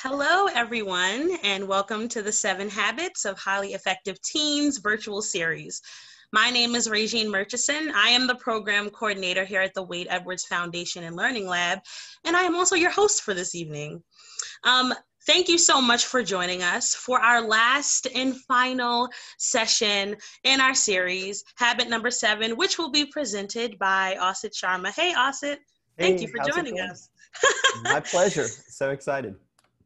Hello, everyone, and welcome to the 7 Habits of Highly Effective Teens virtual series. My name is Regine Murchison. I am the program coordinator here at the Wade Edwards Foundation and Learning Lab, and I am also your host for this evening. Thank you so much for joining us for our last and final session in our series, Habit number 7, which will be presented by Asit Sharma. Hey, Asit. Thank you for joining us. My pleasure. So excited.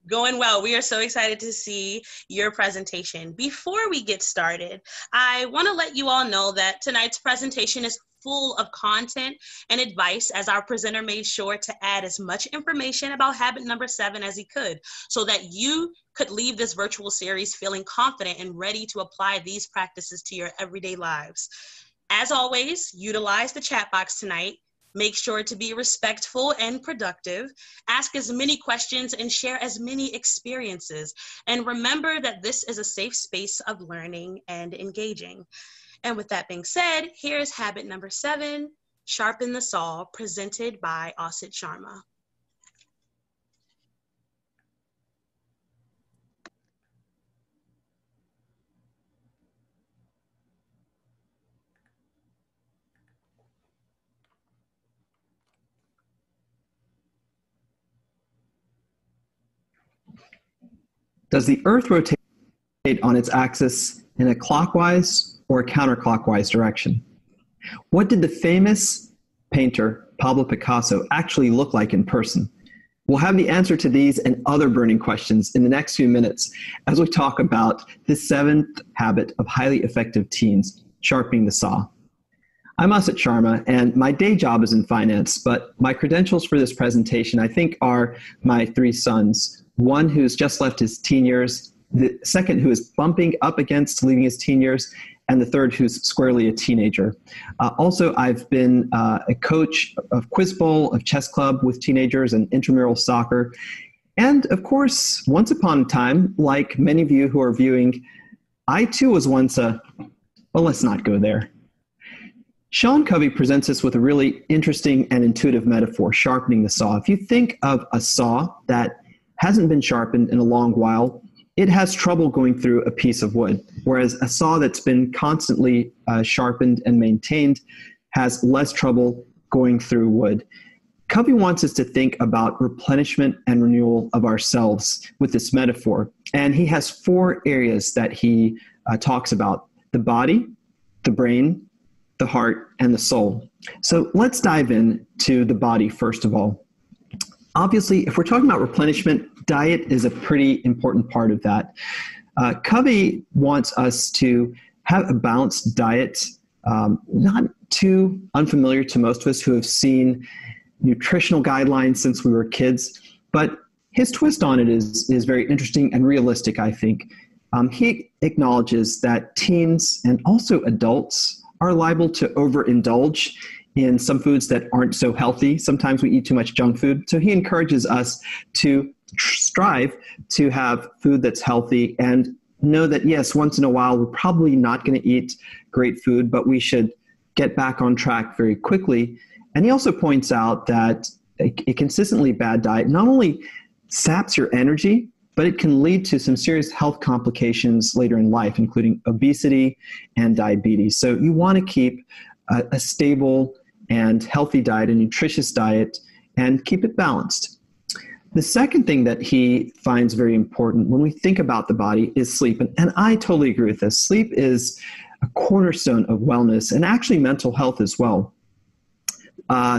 Going well. We are so excited to see your presentation. Before we get started, I want to let you all know that tonight's presentation is full of content and advice, as our presenter made sure to add as much information about habit number 7 as he could, so that you could leave this virtual series feeling confident and ready to apply these practices to your everyday lives. As always, utilize the chat box tonight. Make sure to be respectful and productive. Ask as many questions and share as many experiences. And remember that this is a safe space of learning and engaging. And with that being said, here's habit number 7, Sharpen the Saw, presented by Asit Sharma. Does the Earth rotate on its axis in a clockwise or counterclockwise direction? What did the famous painter Pablo Picasso actually look like in person? We'll have the answer to these and other burning questions in the next few minutes as we talk about the 7th habit of highly effective teens, sharpening the saw. I'm Asit Sharma, and my day job is in finance, but my credentials for this presentation, I think, are my 3 sons. One who's just left his teen years, the second who is bumping up against leaving his teen years, and the third who's squarely a teenager. Also, I've been a coach of Quiz Bowl, of chess club with teenagers, and intramural soccer. And of course, once upon a time, like many of you who are viewing, I too was once well, let's not go there. Sean Covey presents us with a really interesting and intuitive metaphor, sharpening the saw. If you think of a saw that hasn't been sharpened in a long while, it has trouble going through a piece of wood, whereas a saw that's been constantly sharpened and maintained has less trouble going through wood. Covey wants us to think about replenishment and renewal of ourselves with this metaphor, and he has 4 areas that he talks about: the body, the brain, the heart, and the soul. So let's dive in to the body first of all. Obviously, if we're talking about replenishment, diet is a pretty important part of that. Covey wants us to have a balanced diet, not too unfamiliar to most of us who have seen nutritional guidelines since we were kids, but his twist on it is very interesting and realistic, I think. He acknowledges that teens and also adults are liable to overindulge in some foods that aren't so healthy. Sometimes we eat too much junk food. So he encourages us to strive to have food that's healthy and know that, yes, once in a while, we're probably not going to eat great food, but we should get back on track very quickly. And he also points out that a consistently bad diet not only saps your energy, but it can lead to some serious health complications later in life, including obesity and diabetes. So you want to keep a stable and healthy diet, a nutritious diet, and keep it balanced. The second thing that he finds very important when we think about the body is sleep. And I totally agree with this. Sleep is a cornerstone of wellness and actually mental health as well.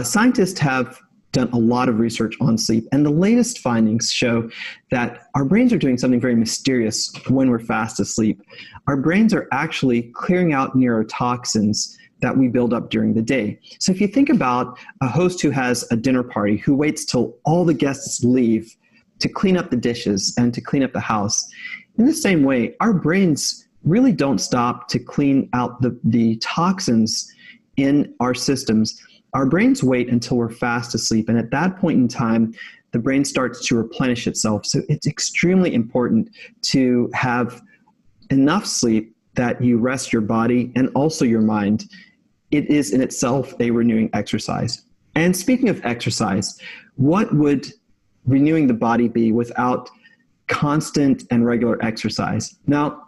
Scientists have done a lot of research on sleep, and the latest findings show that our brains are doing something very mysterious when we're fast asleep. Our brains are actually clearing out neurotoxins that we build up during the day. So if you think about a host who has a dinner party, who waits till all the guests leave to clean up the dishes and to clean up the house, in the same way, our brains really don't stop to clean out the toxins in our systems. Our brains wait until we're fast asleep, and at that point in time, the brain starts to replenish itself. So it's extremely important to have enough sleep that you rest your body and also your mind. It is in itself a renewing exercise. And speaking of exercise, what would renewing the body be without constant and regular exercise. Now,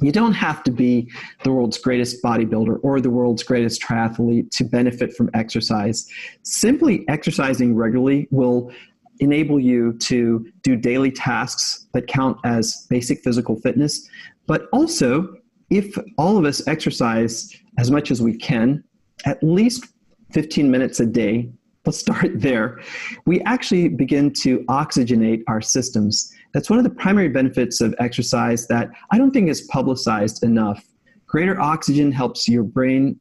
you don't have to be the world's greatest bodybuilder or the world's greatest triathlete to benefit from exercise. Simply exercising regularly will enable you to do daily tasks that count as basic physical fitness. But also, if all of us exercise as much as we can, at least 15 minutes a day, let's start there, we actually begin to oxygenate our systems. That's one of the primary benefits of exercise that I don't think is publicized enough. Greater oxygen helps your brain,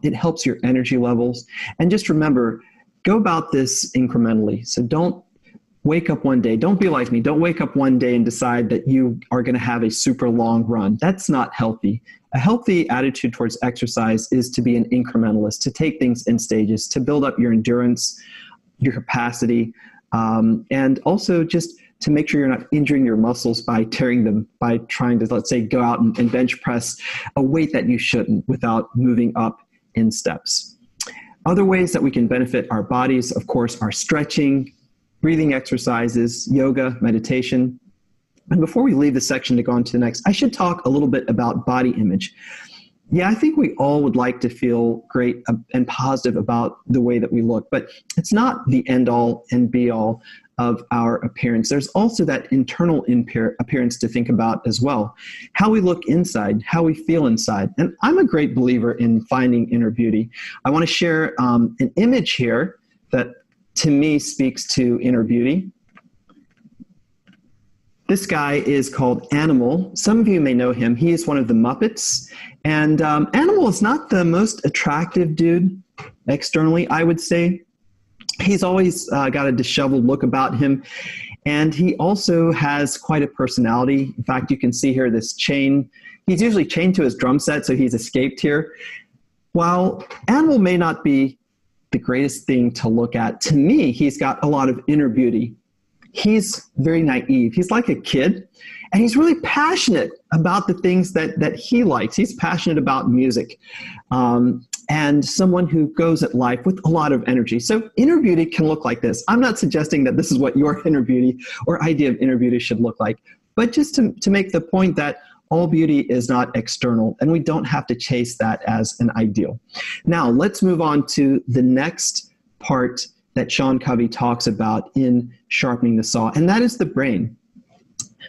it helps your energy levels. And just remember, go about this incrementally. So don't wake up one day, don't be like me, don't wake up one day and decide that you are going to have a super long run. That's not healthy. A healthy attitude towards exercise is to be an incrementalist, to take things in stages, to build up your endurance, your capacity, and also just to make sure you're not injuring your muscles by tearing them, by trying to, let's say, go out and bench press a weight that you shouldn't without moving up in steps. Other ways that we can benefit our bodies, of course, are stretching, breathing exercises, yoga, meditation. And before we leave this section to go on to the next, I should talk a little bit about body image. Yeah, I think we all would like to feel great and positive about the way that we look, but it's not the end all and be all of our appearance. There's also that internal appearance to think about as well. How we look inside, how we feel inside. And I'm a great believer in finding inner beauty. I want to share an image here that to me speaks to inner beauty. This guy is called Animal. Some of you may know him. He is one of the Muppets. And Animal is not the most attractive dude externally, I would say. He's always got a disheveled look about him. And he also has quite a personality. In fact, you can see here this chain. He's usually chained to his drum set, so he's escaped here. While Animal may not be the greatest thing to look at, to me, he's got a lot of inner beauty. He's very naive. He's like a kid, and he's really passionate about the things that he likes. He's passionate about music, and someone who goes at life with a lot of energy. So inner beauty can look like this. I'm not suggesting that this is what your inner beauty or idea of inner beauty should look like, but just to make the point that all beauty is not external, and we don't have to chase that as an ideal. Now, let's move on to the next part that Sean Covey talks about in Sharpening the Saw, and that is the brain.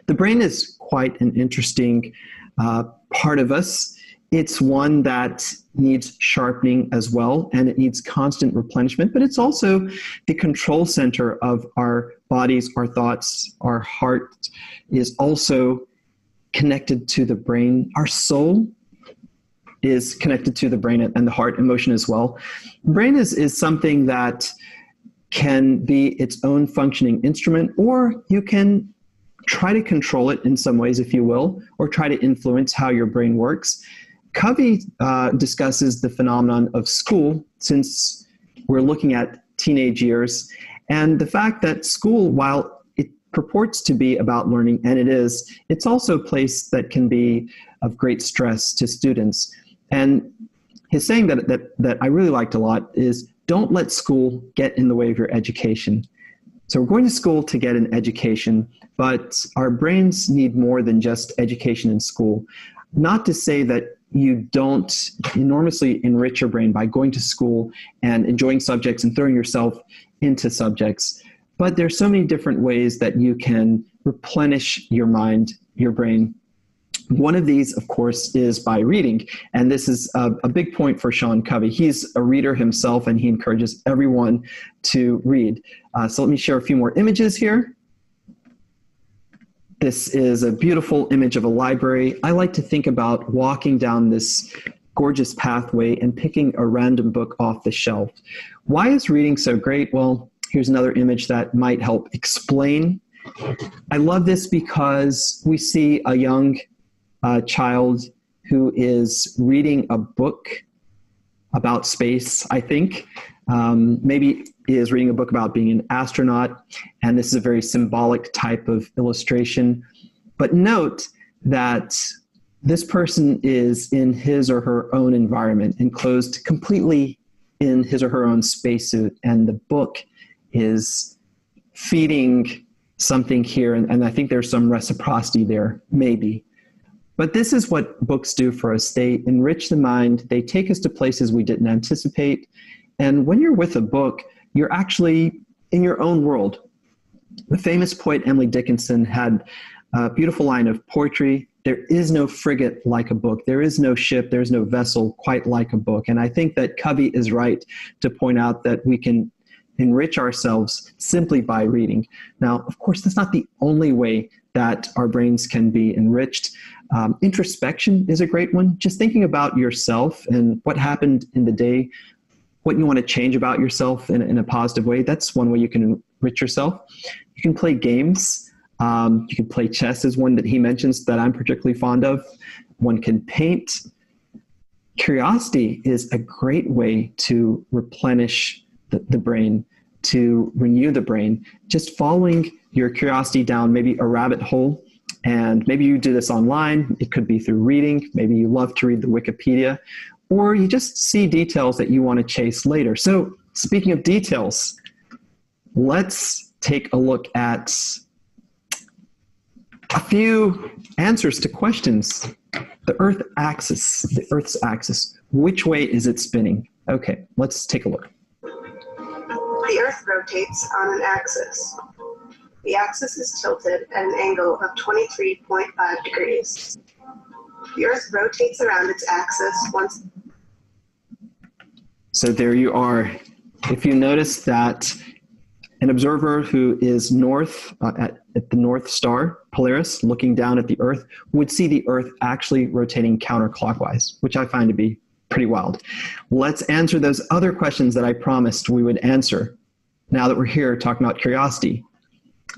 The brain is quite an interesting part of us. It's one that needs sharpening as well, and it needs constant replenishment, but it's also the control center of our bodies, our thoughts. Our heart is also connected to the brain. Our soul is connected to the brain and the heart, emotion as well. The brain is something that can be its own functioning instrument, or you can try to control it in some ways, if you will, or try to influence how your brain works. Covey discusses the phenomenon of school, since we're looking at teenage years, and the fact that school, while it purports to be about learning, and it is, it's also a place that can be of great stress to students. And his saying that I really liked a lot is, don't let school get in the way of your education. So we're going to school to get an education, but our brains need more than just education in school. Not to say that you don't enormously enrich your brain by going to school and enjoying subjects and throwing yourself into subjects, but there's so many different ways that you can replenish your mind, your brain. One of these, of course, is by reading. And this is a big point for Sean Covey. He's a reader himself, and he encourages everyone to read. So let me share a few more images here. This is a beautiful image of a library. I like to think about walking down this gorgeous pathway and picking a random book off the shelf. Why is reading so great? Well, here's another image that might help explain. I love this because we see a young child who is reading a book about space, I think. Maybe he is reading a book about being an astronaut, and this is a very symbolic type of illustration. But note that this person is in his or her own environment, enclosed completely in his or her own spacesuit, and the book is feeding something here, and I think there's some reciprocity there, maybe. But this is what books do for us. They enrich the mind. They take us to places we didn't anticipate. And when you're with a book, you're actually in your own world. The famous poet Emily Dickinson had a beautiful line of poetry: "There is no frigate like a book. There is no ship, there is no vessel quite like a book." And I think that Covey is right to point out that we can enrich ourselves simply by reading. Now, of course, that's not the only way that our brains can be enriched. Introspection is a great one. Just thinking about yourself and what happened in the day, what you want to change about yourself in a positive way. That's one way you can enrich yourself. You can play games. You can play chess, is one that he mentions that I'm particularly fond of. One can paint. Curiosity is a great way to replenish the brain, to renew the brain. Just following your curiosity down maybe a rabbit hole, and maybe you do this online. It could be through reading. Maybe you love to read the Wikipedia, or you just see details that you want to chase later. So speaking of details, let's take a look at a few answers to questions. The Earth's axis. Which way is it spinning? Okay, let's take a look. The Earth rotates on an axis. The axis is tilted at an angle of 23.5 degrees. The Earth rotates around its axis once. So there you are. If you notice that an observer who is north at the North Star, Polaris, looking down at the Earth, would see the Earth actually rotating counterclockwise, which I find to be pretty wild. Let's answer those other questions that I promised we would answer now that we're here talking about curiosity.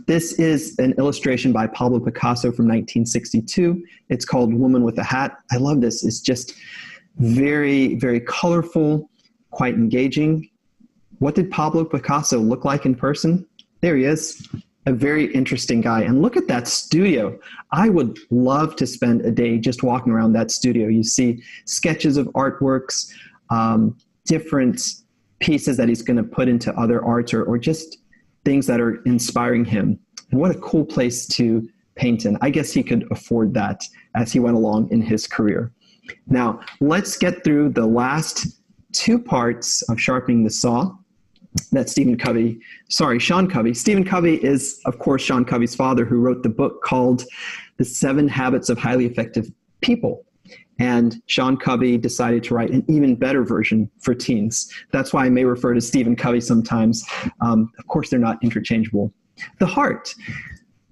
This is an illustration by Pablo Picasso from 1962. It's called Woman with a Hat. I love this. It's just very, very colorful, quite engaging. What did Pablo Picasso look like in person? There he is, a very interesting guy. And look at that studio. I would love to spend a day just walking around that studio. You see sketches of artworks, different pieces that he's going to put into other arts, or just things that are inspiring him. And what a cool place to paint in. I guess he could afford that as he went along in his career. Now, let's get through the last two parts of Sharpening the Saw. That's Sean Covey. Stephen Covey is, of course, Sean Covey's father, who wrote the book called The 7 Habits of Highly Effective People. And Sean Covey decided to write an even better version for teens. That's why I may refer to Stephen Covey sometimes. Of course, they're not interchangeable. The heart.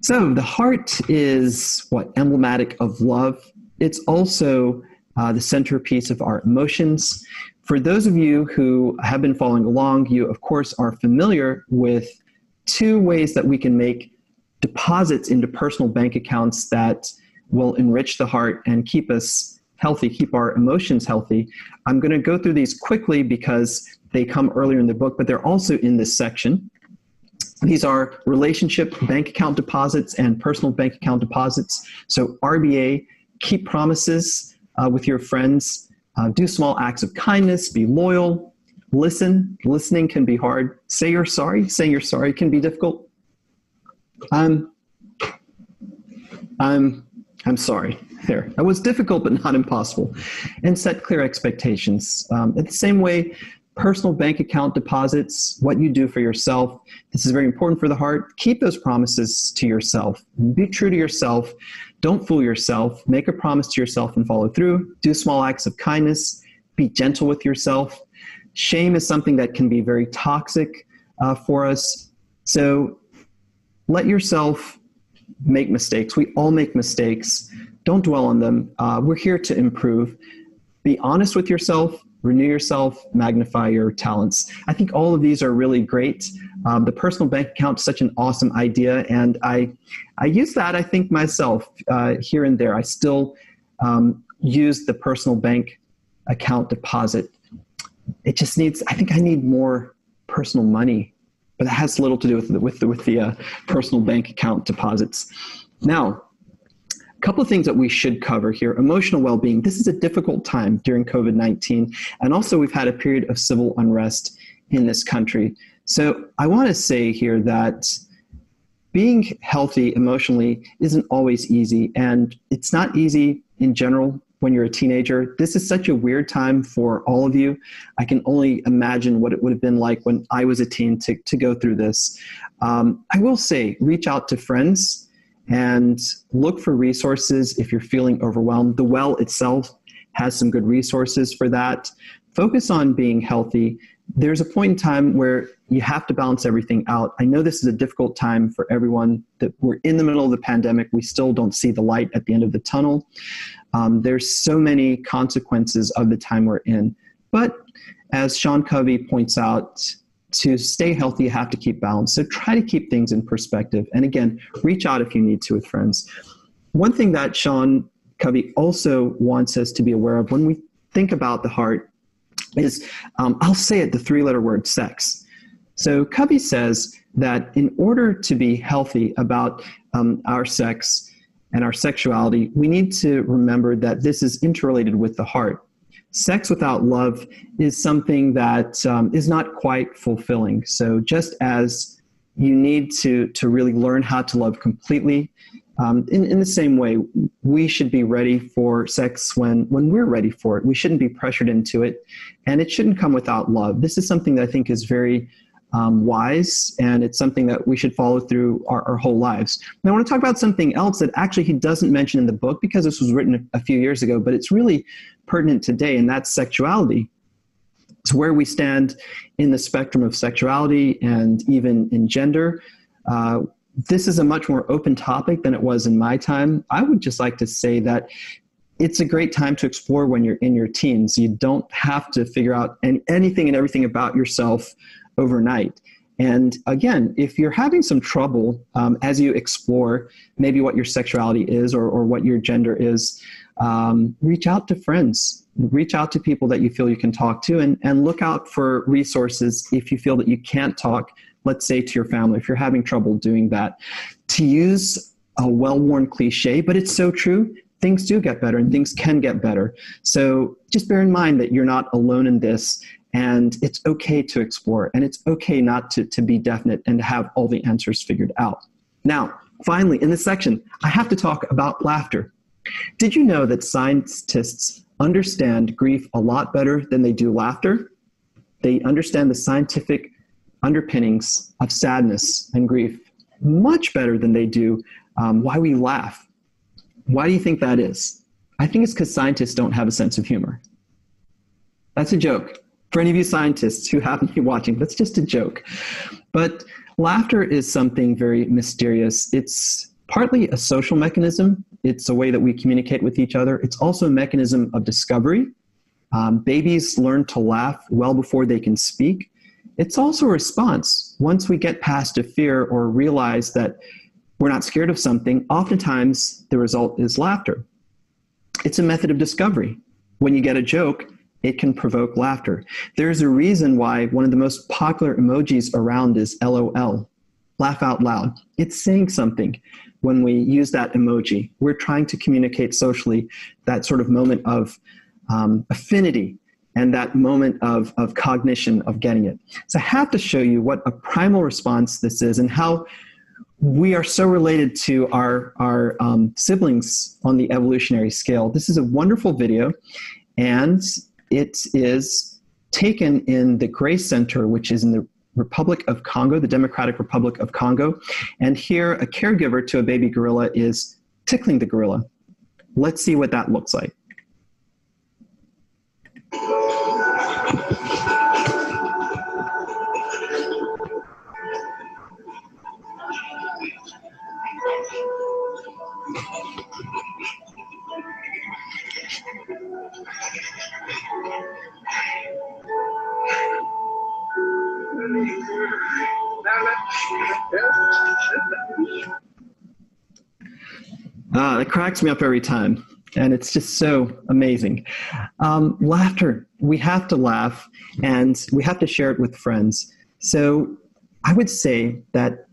So the heart is emblematic of love. It's also the centerpiece of our emotions. For those of you who have been following along, you, of course, are familiar with 2 ways that we can make deposits into personal bank accounts that will enrich the heart and keep us healthy, keep our emotions healthy. I'm going to go through these quickly because they come earlier in the book, but they're also in this section. These are relationship bank account deposits and personal bank account deposits. So RBA, keep promises with your friends. Do small acts of kindness, be loyal, listen. Listening can be hard. Say you're sorry. Saying you're sorry can be difficult. I'm sorry. There. That was difficult, but not impossible. And set clear expectations. In the same way, personal bank account deposits, what you do for yourself. This is very important for the heart. Keep those promises to yourself. Be true to yourself. Don't fool yourself. Make a promise to yourself and follow through. Do small acts of kindness. Be gentle with yourself. Shame is something that can be very toxic for us. So let yourself make mistakes. We all make mistakes. Don't dwell on them. We're here to improve. Be honest with yourself. Renew yourself, magnify your talents. I think all of these are really great. The personal bank account is such an awesome idea, and I use that, I think, myself here and there. I still use the personal bank account deposit. It just needs, I think I need more personal money, but it has little to do with the personal bank account deposits. Now, a couple of things that we should cover here. Emotional well-being. This is a difficult time during COVID-19. And also we've had a period of civil unrest in this country. So I want to say here that being healthy emotionally isn't always easy, and it's not easy in general when you're a teenager. This is such a weird time for all of you. I can only imagine what it would have been like when I was a teen to go through this. I will say, reach out to friends and look for resources if you're feeling overwhelmed. The Well itself has some good resources for that. Focus on being healthy. There's a point in time where you have to balance everything out. I know this is a difficult time for everyone, that we're in the middle of the pandemic. We still don't see the light at the end of the tunnel. There's so many consequences of the time we're in. But as Sean Covey points out, to stay healthy, you have to keep balance. So try to keep things in perspective. And again, reach out if you need to with friends. One thing that Sean Covey also wants us to be aware of when we think about the heart is, I'll say it, the three-letter word, sex. So Covey says that in order to be healthy about our sex and our sexuality, we need to remember that this is interrelated with the heart. Sex without love is something that is not quite fulfilling. So just as you need to really learn how to love completely, in the same way, we should be ready for sex when we're ready for it. We shouldn't be pressured into it, and it shouldn't come without love. This is something that I think is very wise, and it's something that we should follow through our whole lives. And I want to talk about something else that actually he doesn't mention in the book because this was written a few years ago, but it's really pertinent today, and that's sexuality. It's where we stand in the spectrum of sexuality and even in gender. This is a much more open topic than it was in my time. I would just like to say that it's a great time to explore when you're in your teens. You don't have to figure out anything and everything about yourself overnight. And again, if you're having some trouble as you explore maybe what your sexuality is or what your gender is, reach out to friends. Reach out to people that you feel you can talk to, and look out for resources if you feel that you can't talk, let's say to your family, if you're having trouble doing that. To use a well-worn cliche, but it's so true, things do get better and things can get better. So just bear in mind that you're not alone in this, and it's okay to explore, and it's okay not to be definite and to have all the answers figured out. Now, finally, in this section, I have to talk about laughter. Did you know that scientists understand grief a lot better than they do laughter? They understand the scientific underpinnings of sadness and grief much better than they do why we laugh. Why do you think that is? I think it's because scientists don't have a sense of humor. That's a joke. For any of you scientists who happen to be watching, that's just a joke. But laughter is something very mysterious. It's partly a social mechanism. It's a way that we communicate with each other. It's also a mechanism of discovery. Babies learn to laugh well before they can speak. It's also a response. Once we get past a fear or realize that we're not scared of something, oftentimes the result is laughter. It's a method of discovery. When you get a joke, it can provoke laughter. There's a reason why one of the most popular emojis around is LOL, laugh out loud. It's saying something when we use that emoji. We're trying to communicate socially that sort of moment of affinity and that moment of cognition of getting it. So I have to show you what a primal response this is and how we are so related to our siblings on the evolutionary scale. This is a wonderful video, and it is taken in the Grace Center, which is in the Republic of Congo, the Democratic Republic of Congo. And here, a caregiver to a baby gorilla is tickling the gorilla. Let's see what that looks like. It cracks me up every time, and it's just so amazing. Laughter, we have to laugh, and we have to share it with friends. So I would say that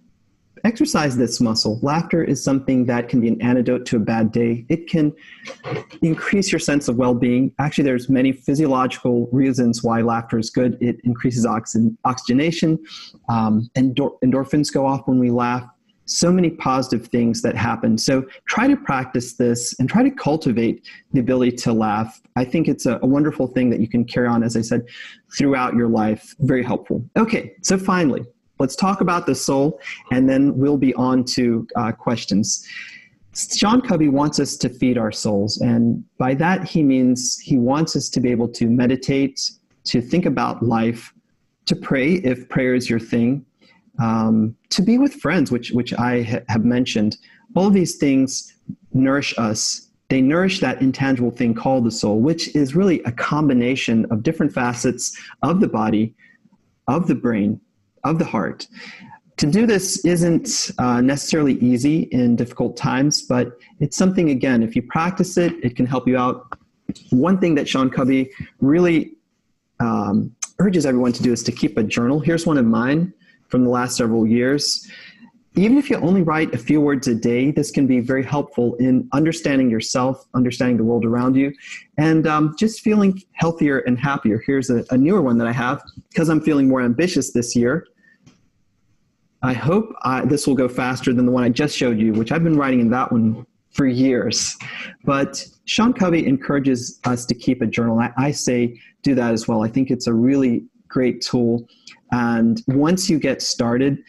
exercise this muscle. Laughter is something that can be an antidote to a bad day. It can increase your sense of well-being. Actually, there's many physiological reasons why laughter is good. It increases oxygenation. Endorphins go off when we laugh. so many positive things that happen. So try to practice this and try to cultivate the ability to laugh. I think it's a wonderful thing that you can carry on, as I said, throughout your life. Very helpful. Okay, so finally, let's talk about the soul, and then we'll be on to questions. Sean Covey wants us to feed our souls, and by that he means he wants us to be able to meditate, to think about life, to pray if prayer is your thing, to be with friends, which I have mentioned. All of these things nourish us. They nourish that intangible thing called the soul, which is really a combination of different facets of the body, of the brain, of the heart. To do this isn't necessarily easy in difficult times, but it's something, again, if you practice it, it can help you out. One thing that Sean Covey really urges everyone to do is to keep a journal. Here's one of mine from the last several years. Even if you only write a few words a day, this can be very helpful in understanding yourself, understanding the world around you, and just feeling healthier and happier. Here's a newer one that I have because I'm feeling more ambitious this year. I hope this will go faster than the one I just showed you, which I've been writing in that one for years. But Sean Covey encourages us to keep a journal. I say do that as well. I think it's a really great tool. And once you get started,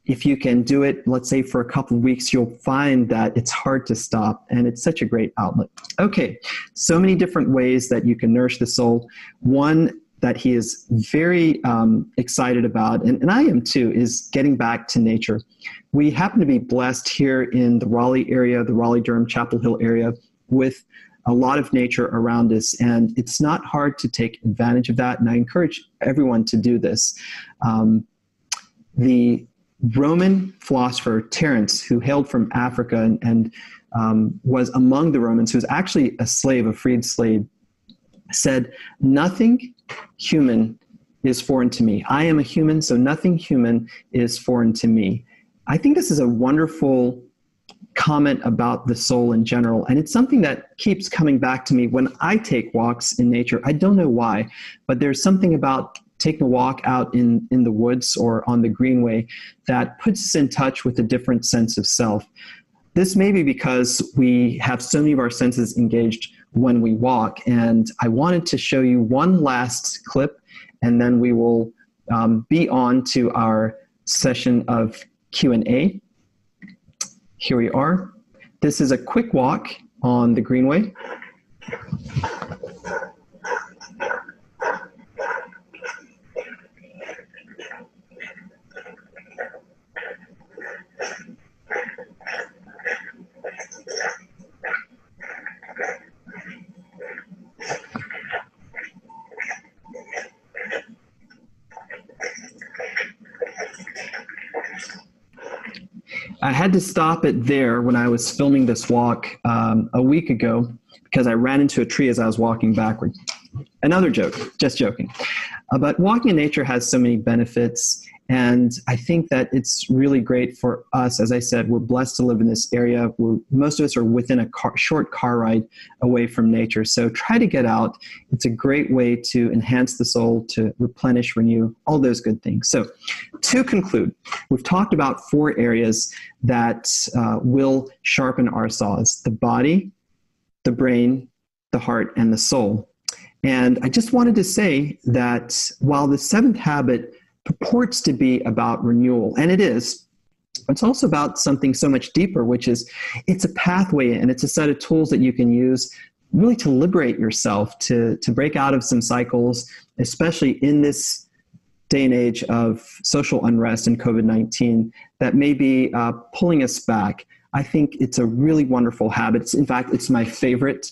if you can do it, let's say for a couple of weeks, you'll find that it's hard to stop, and it's such a great outlet. Okay, so many different ways that you can nourish the soul. One that he is very excited about, and I am too, is getting back to nature. We happen to be blessed here in the Raleigh area, the Raleigh-Durham, Chapel Hill area, with a lot of nature around us, and it's not hard to take advantage of that, and I encourage everyone to do this. The Roman philosopher Terence, who hailed from Africa and was among the Romans, who was actually a slave, a freed slave, said, "Nothing human is foreign to me. I am a human, so nothing human is foreign to me." I think this is a wonderful comment about the soul in general, and it's something that keeps coming back to me when I take walks in nature. I don't know why, but there's something about taking a walk out in the woods or on the greenway that puts us in touch with a different sense of self. This may be because we have so many of our senses engaged when we walk, and I wanted to show you one last clip, and then we will be on to our session of Q&A. Here we are. This is a quick walk on the greenway. I had to stop it there when I was filming this walk a week ago because I ran into a tree as I was walking backward. Another joke, just joking. But walking in nature has so many benefits, and I think that it's really great for us. As I said, we're blessed to live in this area where most of us are within a short car ride away from nature. So try to get out. It's a great way to enhance the soul, to replenish, renew, all those good things. So to conclude, we've talked about 4 areas that will sharpen our saws: the body, the brain, the heart, and the soul. And I just wanted to say that while the 7th habit purports to be about renewal, and it is, it's also about something so much deeper, which is it's a pathway and it's a set of tools that you can use really to liberate yourself, to break out of some cycles, especially in this day and age of social unrest and COVID-19 that may be pulling us back. I think it's a really wonderful habit. In fact, it's my favorite.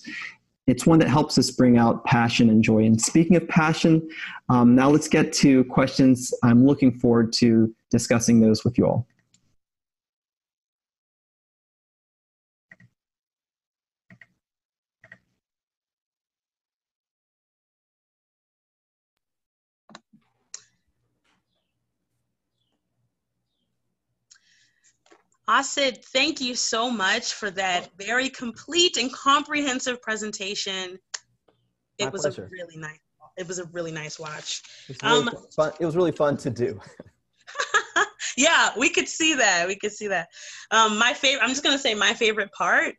It's one that helps us bring out passion and joy. And speaking of passion, now let's get to questions. I'm looking forward to discussing those with you all. Asit, thank you so much for that very complete and comprehensive presentation. It was a really nice watch. It was really fun to do. Yeah, we could see that. We could see that. I'm just gonna say my favorite part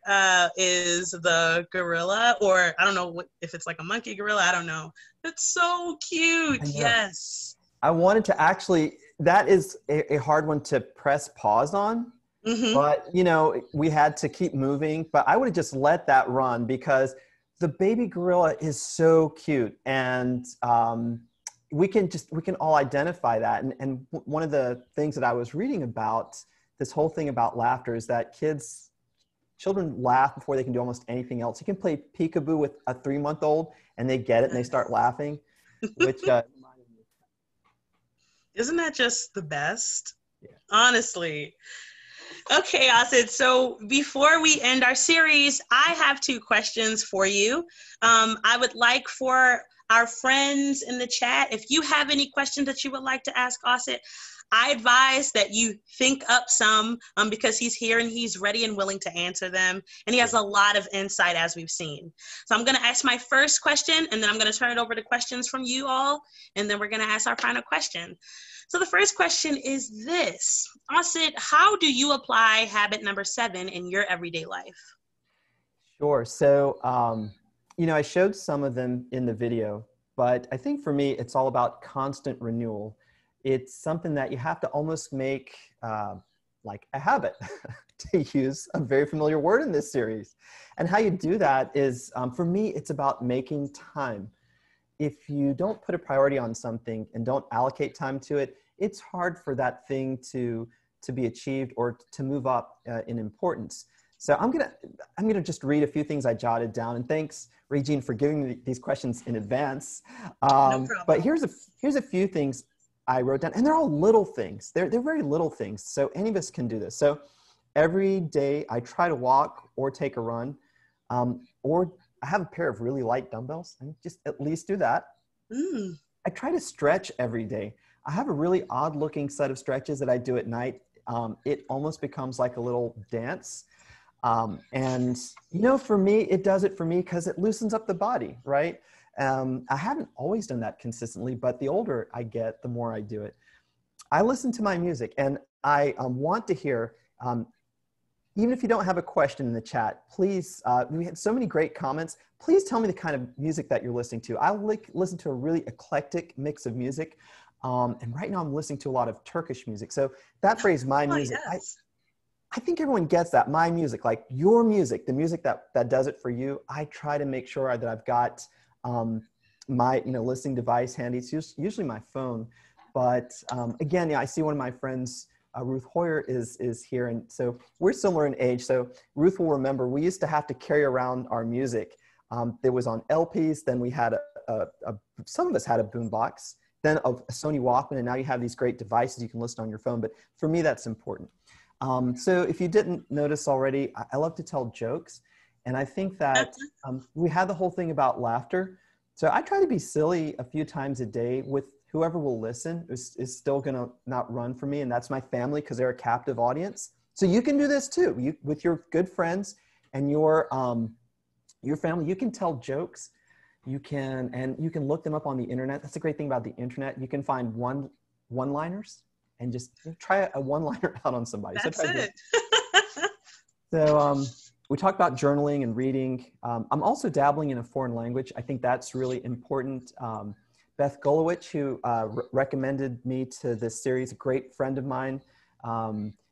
is the gorilla, or I don't know if it's like a monkey gorilla. I don't know. It's so cute. I know. Yes. I wanted to actually, that is a hard one to press pause on, Mm-hmm. but we had to keep moving, but I would have just let that run because the baby gorilla is so cute. And we can all identify that. And one of the things that I was reading about this whole thing about laughter is that children laugh before they can do almost anything else. You can play peekaboo with a 3-month-old and they get it and they start laughing, which Isn't that just the best? yeah. Honestly. Okay, Asit. So before we end our series, I have 2 questions for you. I would like for our friends in the chat, if you have any questions that you would like to ask Asit, I advise that you think up some because he's here and he's ready and willing to answer them. And he has a lot of insight, as we've seen. So I'm going to ask my first question, and then I'm going to turn it over to questions from you all, and then we're going to ask our final question. So the first question is this. Asit, how do you apply habit number 7 in your everyday life? Sure. So, I showed some of them in the video, but I think for me, it's all about constant renewal. It's something that you have to almost make like a habit, to use a very familiar word in this series. And how you do that is, for me, it's about making time. If you don't put a priority on something and don't allocate time to it, it's hard for that thing to be achieved or to move up in importance. So I'm gonna just read a few things I jotted down, and thanks, Regine, for giving me these questions in advance. No problem. But here's a few things I wrote down, and they're all little things. They're very little things, so any of us can do this. So every day I try to walk or take a run, or I have a pair of really light dumbbells, and just at least do that. I try to stretch every day. I have a really odd looking set of stretches that I do at night. It almost becomes like a little dance. And for me, it does it for me because it loosens up the body, right? I haven't always done that consistently, but the older I get, the more I do it. I listen to my music, and I want to hear, even if you don't have a question in the chat, please, we had so many great comments. Please tell me the kind of music that you're listening to. I listen to a really eclectic mix of music. And right now I'm listening to a lot of Turkish music. So that phrase, my music, Yes. I think everyone gets that. My music, like your music, the music that does it for you. I try to make sure that I've got my listening device handy. It's usually my phone. But again, I see one of my friends, Ruth Hoyer, is here. And so we're similar in age. So Ruth will remember, we used to have to carry around our music. It was on LPs. Then we had some of us had a boombox, then a Sony Walkman, and now you have these great devices you can listen on your phone. But for me, that's important. So if you didn't notice already, I love to tell jokes. And I think that we had the whole thing about laughter. So I try to be silly a few times a day with whoever will listen is still going to not run for me. And that's my family, because they're a captive audience. So you can do this too. With your good friends and your family, you can tell jokes. You can look them up on the internet. That's the great thing about the internet. You can find one-liners and just try a one-liner out on somebody. That's so it. So we talked about journaling and reading. I'm also dabbling in a foreign language. I think that's really important. Beth Golowich, who recommended me to this series, a great friend of mine.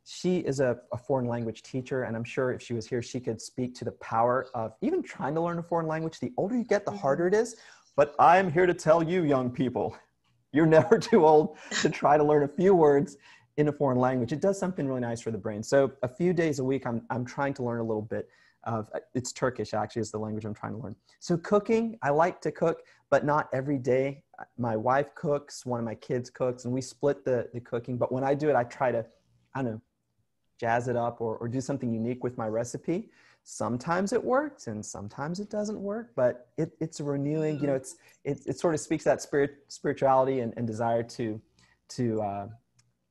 She is a foreign language teacher, and I'm sure if she was here, she could speak to the power of even trying to learn a foreign language. The older you get, the harder it is. But I'm here to tell you, young people, you're never too old to try to learn a few words in a foreign language. It does something really nice for the brain. So a few days a week, I'm trying to learn a little bit of, it's Turkish actually is the language I'm trying to learn. So cooking, I like to cook, but not every day. My wife cooks, one of my kids cooks, and we split the cooking. But when I do it, I try to, I don't know, jazz it up or do something unique with my recipe. Sometimes it works and sometimes it doesn't work, but it's renewing, it sort of speaks that spirituality and desire to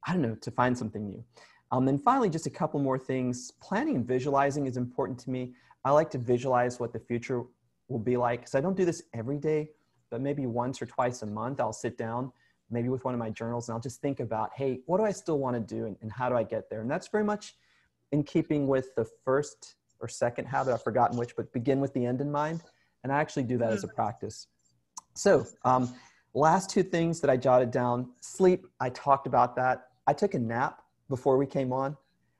I don't know, to find something new. And finally, just a couple more things. Planning and visualizing is important to me. I like to visualize what the future will be like. So I don't do this every day, but maybe once or twice a month, I'll sit down maybe with one of my journals, and I'll just think about, hey, what do I still want to do, and how do I get there? And that's very much in keeping with the first or second habit, I've forgotten which, but begin with the end in mind. And I actually do that as a practice. So last two things that I jotted down: sleep. I talked about that. I took a nap before we came on.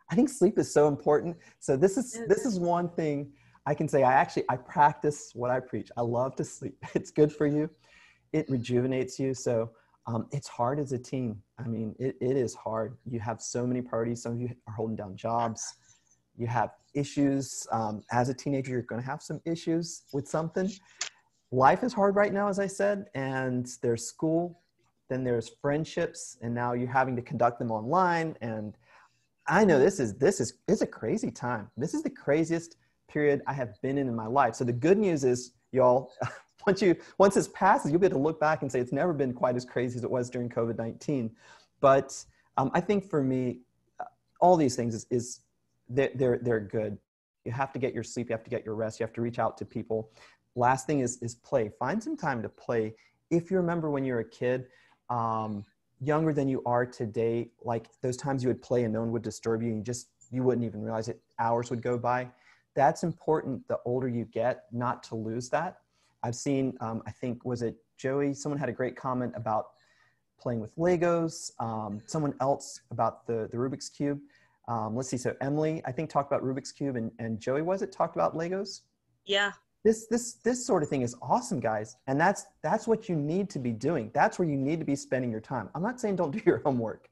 I think sleep is so important. So this is one thing I can say. I practice what I preach. I love to sleep. It's good for you. It rejuvenates you. So it's hard as a teen. I mean, it is hard. You have so many priorities. Some of you are holding down jobs. You have issues. As a teenager, you're going to have some issues with something. Life is hard right now, as I said, and there's school, then there's friendships, and now you're having to conduct them online. And I know it's a crazy time. This is the craziest period I have been in my life. So the good news is, y'all, once this passes, you'll be able to look back and say it's never been quite as crazy as it was during COVID-19. But I think for me, all these things they're good. You have to get your sleep. You have to get your rest. You have to reach out to people. Last thing is play. Find some time to play. If you remember when you were a kid, younger than you are today, like those times you would play and no one would disturb you, and you wouldn't even realize it. Hours would go by. That's important the older you get, not to lose that. I've seen, I think, was it Joey? Someone had a great comment about playing with Legos. Someone else about the Rubik's Cube. Let's see. So Emily, I think, talked about Rubik's Cube, and Joey, talked about Legos? Yeah. This sort of thing is awesome, guys. And that's what you need to be doing. That's where you need to be spending your time. I'm not saying don't do your homework,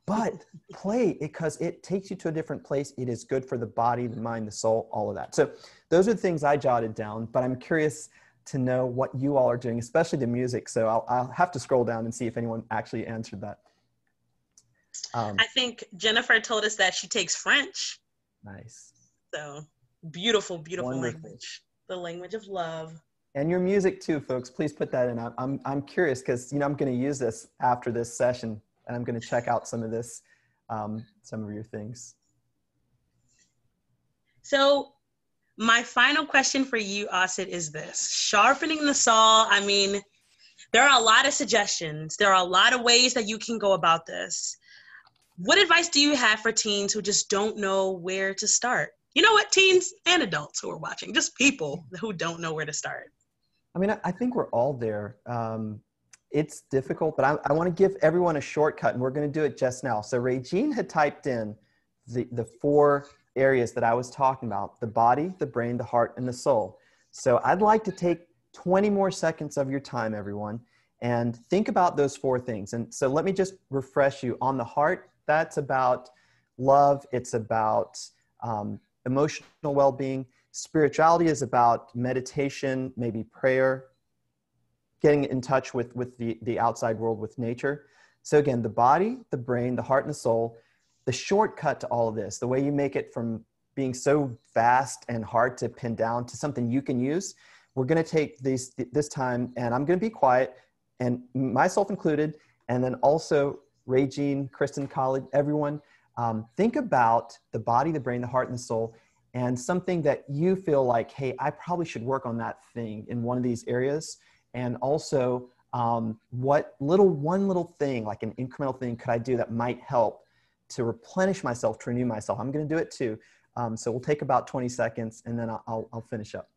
but play, because it takes you to a different place. It is good for the body, the mind, the soul, all of that. So those are the things I jotted down, but I'm curious to know what you all are doing, especially the music. So I'll have to scroll down and see if anyone actually answered that. I think Jennifer told us that she takes French. Nice. So beautiful, beautiful Wonderful. language. The language of love. And your music too, folks. Please put that in. I'm curious because I'm going to use this after this session, and I'm going to check out some of this, some of your things. So my final question for you, Asit, is this: sharpening the saw. I mean, there are a lot of suggestions. There are a lot of ways that you can go about this. What advice do you have for teens who just don't know where to start? You know what, teens and adults who are watching, just people who don't know where to start. I mean, I think we're all there. It's difficult, but I want to give everyone a shortcut, and we're going to do it just now. So Regine had typed in the 4 areas that I was talking about: the body, the brain, the heart, and the soul. So I'd like to take 20 more seconds of your time, everyone, and think about those 4 things. And so let me just refresh you. On the heart, that's about love. It's about emotional well-being. Spirituality is about meditation, maybe prayer, getting in touch with the outside world, with nature. So again, the body, the brain, the heart, and the soul. The shortcut to all of this, the way you make it from being so vast and hard to pin down to something you can use, we're going to take this time, and I'm going to be quiet, and myself included, and then also Regine, Kristen, colleague, everyone. Think about the body, the brain, the heart, and the soul, and something that you feel like, hey, I probably should work on that thing in one of these areas. And also, what one little thing, like an incremental thing, could I do that might help to replenish myself, to renew myself? I'm going to do it too. So we'll take about 20 seconds, and then I'll finish up.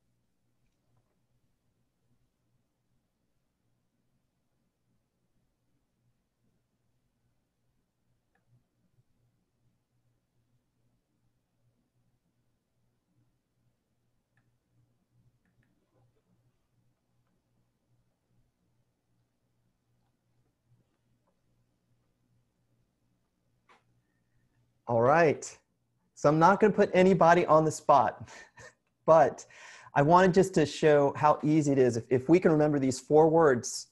All right. So I'm not going to put anybody on the spot, but I wanted just to show how easy it is. If we can remember these 4 words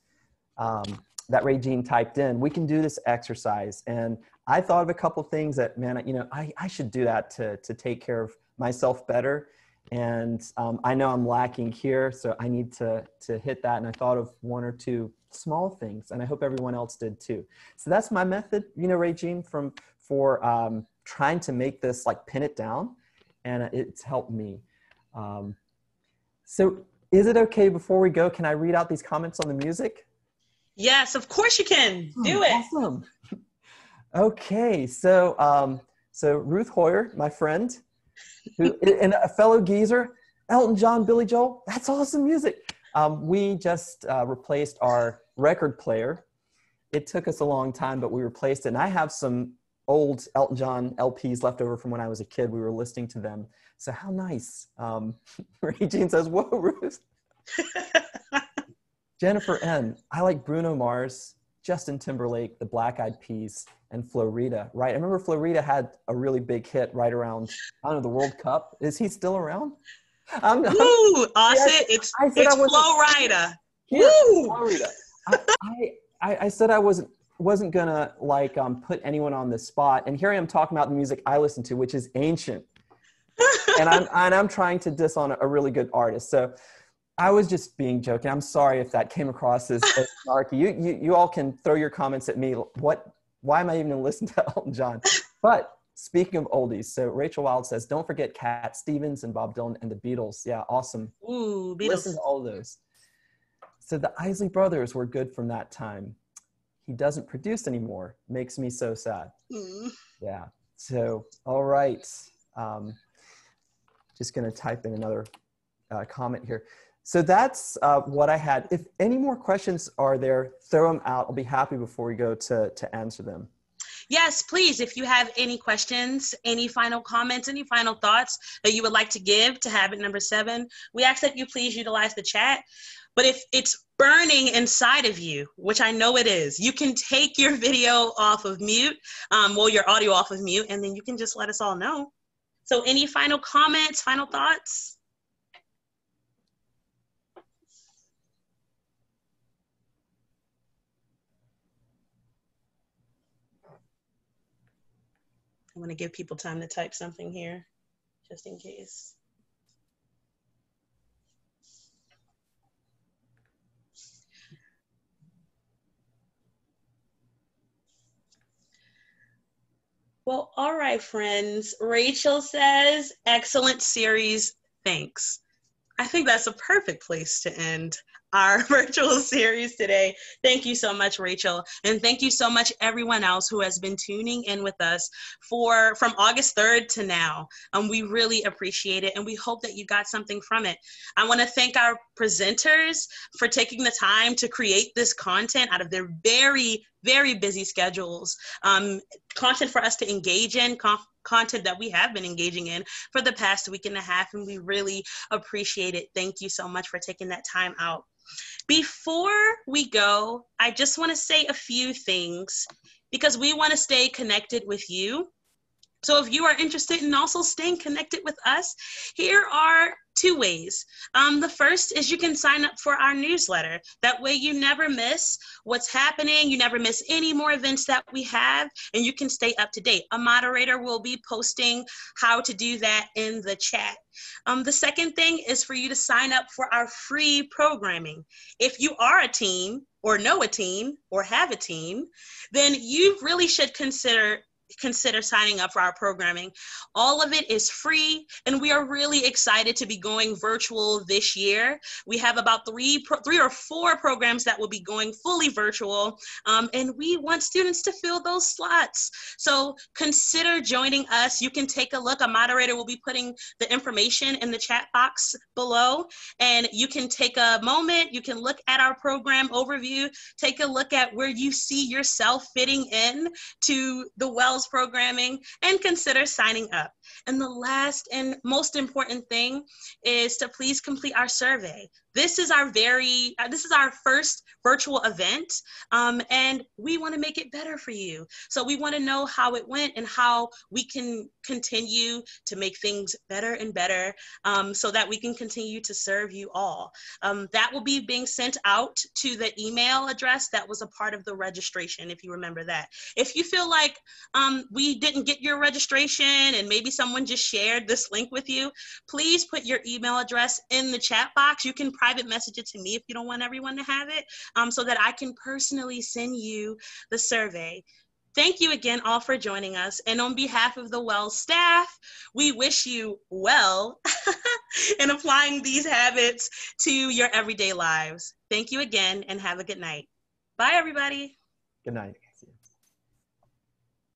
that Regine typed in, we can do this exercise. And I thought of a couple things that, man, I should do that to take care of myself better. And I know I'm lacking here, so I need to hit that. And I thought of 1 or 2 small things, and I hope everyone else did too. So that's my method, Regine, for trying to make this, like, pin it down, and it's helped me. So is it okay, before we go, can I read out these comments on the music? Yes, of course you can. Do it. Awesome. Okay, so Ruth Hoyer, my friend, and a fellow geezer, Elton John, Billy Joel. That's awesome music. We just replaced our record player. It took us a long time, but we replaced it. And I have some old Elton John LPs left over from when I was a kid. We were listening to them. So how nice. Regine says, whoa, Ruth. Jennifer N. I like Bruno Mars, Justin Timberlake, the Black Eyed Peas, and Flo Rida, right? I remember Flo Rida had a really big hit right around, I don't know, the World Cup. Is he still around? Woo, Asit, it's Flo Rida. Woo! Flo Rida. I said I wasn't gonna like put anyone on the spot, and here I am talking about the music I listen to, which is ancient, and I'm trying to diss on a really good artist. So I was just being joking. I'm sorry if that came across as snarky. You all can throw your comments at me. Why am I even gonna listen to Elton John? But speaking of oldies, so Rachel Wild says, don't forget Cat Stevens and Bob Dylan and the Beatles. Yeah, awesome. Ooh, Beatles. Listen to all those. So the Isley Brothers were good from that time. He doesn't produce anymore. Makes me so sad. Yeah. So, all right. Just going to type in another comment here. So that's what I had. If any more questions are there, throw them out. I'll be happy before we go to answer them. Yes, please. If you have any questions, any final comments, any final thoughts that you would like to give to habit number 7, we ask that you please utilize the chat. But if it's burning inside of you, which I know it is, you can take your video off of mute, your audio off of mute, and then you can just let us all know. So any final comments, final thoughts? I'm going to give people time to type something here, just in case. Well, all right, friends. Rachel says, excellent series, thanks. I think that's a perfect place to end our virtual series today. Thank you so much, Rachel. And thank you so much, everyone else who has been tuning in with us from August 3rd to now. We really appreciate it, and we hope that you got something from it. I want to thank our presenters for taking the time to create this content out of their very, very busy schedules. Content for us to engage in, content that we have been engaging in for the past week and a half, and we really appreciate it. Thank you so much for taking that time out. Before we go, I just want to say a few things because we want to stay connected with you. So if you are interested in also staying connected with us, here are 2 ways. The first is you can sign up for our newsletter. That way you never miss what's happening. You never miss any more events that we have, and you can stay up to date. A moderator will be posting how to do that in the chat. The second thing is for you to sign up for our free programming. If you are a teen or know a teen or have a teen, then you really should consider signing up for our programming. All of it is free, and we are really excited to be going virtual this year. We have about 3 or 4 programs that will be going fully virtual, and we want students to fill those slots. So consider joining us. You can take a look. A moderator will be putting the information in the chat box below, and you can take a moment. You can look at our program overview, take a look at where you see yourself fitting in to the Wells programming, and consider signing up. And the last and most important thing is to please complete our survey. This is our first virtual event, and we want to make it better for you. So we want to know how it went and how we can continue to make things better and better, so that we can continue to serve you all. That will be being sent out to the email address that was a part of the registration, if you remember that. If you feel like we didn't get your registration and maybe someone just shared this link with you, please put your email address in the chat box. You can private message it to me if you don't want everyone to have it, so that I can personally send you the survey. Thank you again all for joining us. And on behalf of the Wells staff, we wish you well in applying these habits to your everyday lives. Thank you again, and have a good night. Bye, everybody. Good night.